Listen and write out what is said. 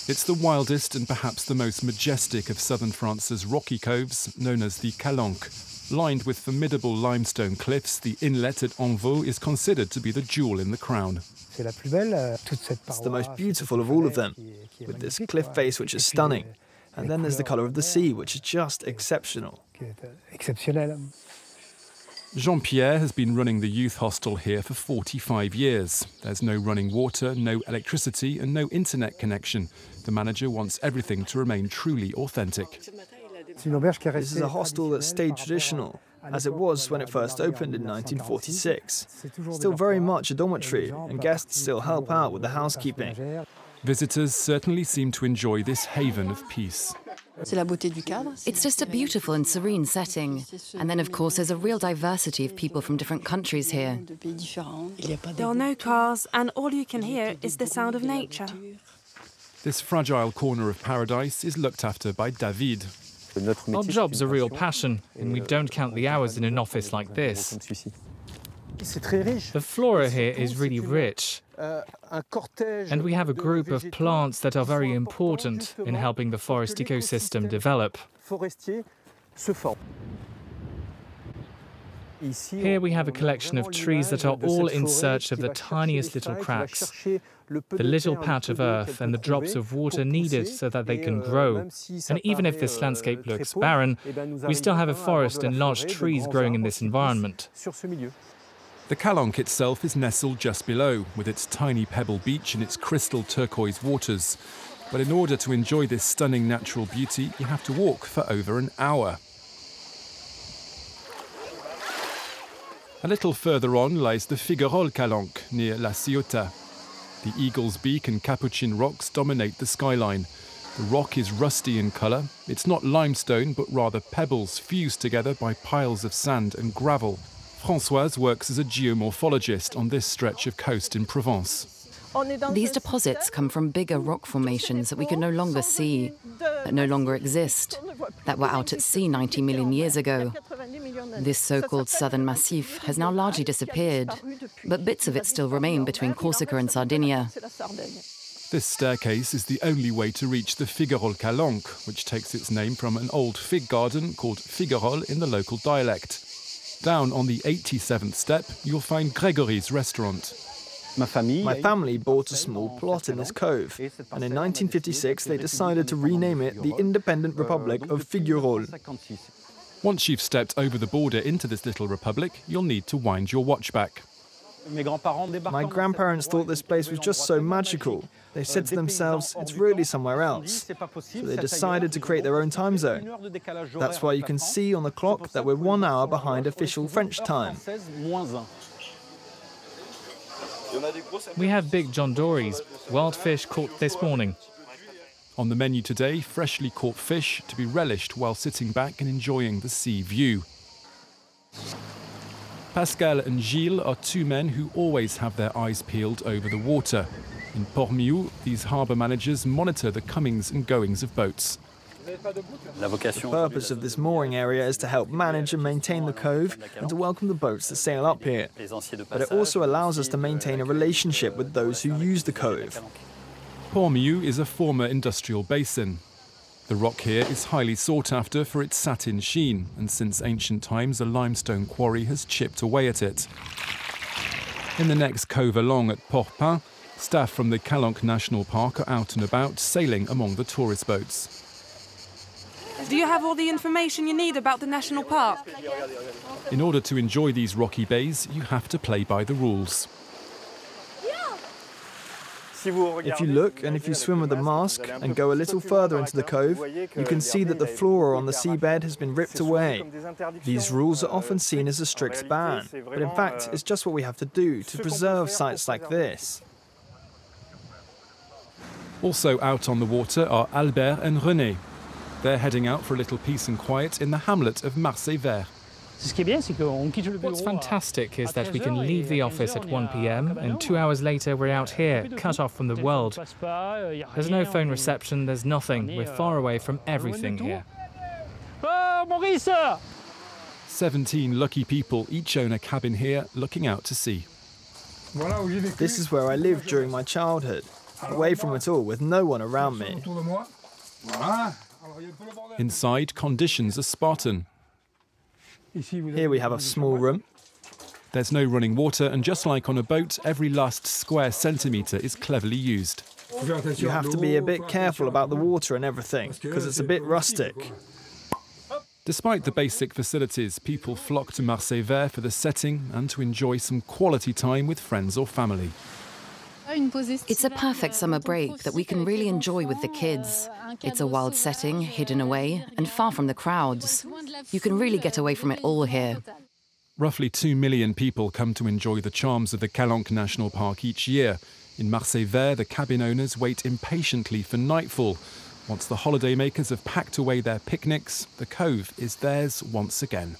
It's the wildest and perhaps the most majestic of southern France's rocky coves, known as the Calanques. Lined with formidable limestone cliffs, the inlet at Onvo is considered to be the jewel in the crown. It's the most beautiful of all of them, with this cliff face which is stunning. And then there's the colour of the sea, which is just exceptional. Jean-Pierre has been running the youth hostel here for 45 years. There's no running water, no electricity and no internet connection. The manager wants everything to remain truly authentic. This is a hostel that stayed traditional, as it was when it first opened in 1946. Still very much a dormitory, and guests still help out with the housekeeping. Visitors certainly seem to enjoy this haven of peace. It's just a beautiful and serene setting. And then, of course, there's a real diversity of people from different countries here. There are no cars, and all you can hear is the sound of nature. This fragile corner of paradise is looked after by David. Our job's a real passion, and we don't count the hours in an office like this. The flora here is really rich, and we have a group of plants that are very important in helping the forest ecosystem develop. Here we have a collection of trees that are all in search of the tiniest little cracks, the little patch of earth and the drops of water needed so that they can grow. And even if this landscape looks barren, we still have a forest and large trees growing in this environment. The Calanque itself is nestled just below, with its tiny pebble beach and its crystal turquoise waters. But in order to enjoy this stunning natural beauty, you have to walk for over an hour. A little further on lies the Figurehole Calanque, near La Ciotat. The Eagle's Beak and Capuchin rocks dominate the skyline. The rock is rusty in colour. It's not limestone, but rather pebbles fused together by piles of sand and gravel. Françoise works as a geomorphologist on this stretch of coast in Provence. These deposits come from bigger rock formations that we can no longer see, that no longer exist, that were out at sea 90 million years ago. This so-called southern massif has now largely disappeared, but bits of it still remain between Corsica and Sardinia. This staircase is the only way to reach the Figurehole Calanque, which takes its name from an old fig garden called Figurehole in the local dialect. Down on the 87th step, you'll find Grégory's restaurant. My family bought a small plot in this cove, and in 1956 they decided to rename it the Independent Republic of Figurehole. Once you've stepped over the border into this little republic, you'll need to wind your watch back. My grandparents thought this place was just so magical. They said to themselves, it's really somewhere else. So they decided to create their own time zone. That's why you can see on the clock that we're 1 hour behind official French time. We have big John Dories, wild fish caught this morning. On the menu today, freshly caught fish to be relished while sitting back and enjoying the sea view. Pascal and Gilles are two men who always have their eyes peeled over the water. In Port-Miou, these harbour managers monitor the comings and goings of boats. The purpose of this mooring area is to help manage and maintain the cove and to welcome the boats that sail up here. But it also allows us to maintain a relationship with those who use the cove. Port-Miou is a former industrial basin. The rock here is highly sought after for its satin sheen, and since ancient times a limestone quarry has chipped away at it. In the next cove along at Port-Miou, staff from the Calanques National Park are out and about, sailing among the tourist boats. Do you have all the information you need about the national park? In order to enjoy these rocky bays, you have to play by the rules. If you look and if you swim with a mask and go a little further into the cove, you can see that the flora on the seabed has been ripped away. These rules are often seen as a strict ban, but in fact it's just what we have to do to preserve sites like this. Also out on the water are Albert and René. They're heading out for a little peace and quiet in the hamlet of Marseille Vert. What's fantastic is that we can leave the office at 1 p.m. and 2 hours later we're out here, cut off from the world. There's no phone reception, there's nothing. We're far away from everything here. 17 lucky people each own a cabin here, looking out to sea. This is where I lived during my childhood. away from it all with no one around me. Inside, conditions are Spartan. Here we have a small room. There's no running water, and just like on a boat, every last square centimetre is cleverly used. You have to be a bit careful about the water and everything, because it's a bit rustic. Despite the basic facilities, people flock to Marseille Vert for the setting and to enjoy some quality time with friends or family. It's a perfect summer break that we can really enjoy with the kids. It's a wild setting, hidden away, and far from the crowds. You can really get away from it all here. Roughly 2 million people come to enjoy the charms of the Calanques National Park each year. In Marseille Vert, the cabin owners wait impatiently for nightfall. Once the holidaymakers have packed away their picnics, the cove is theirs once again.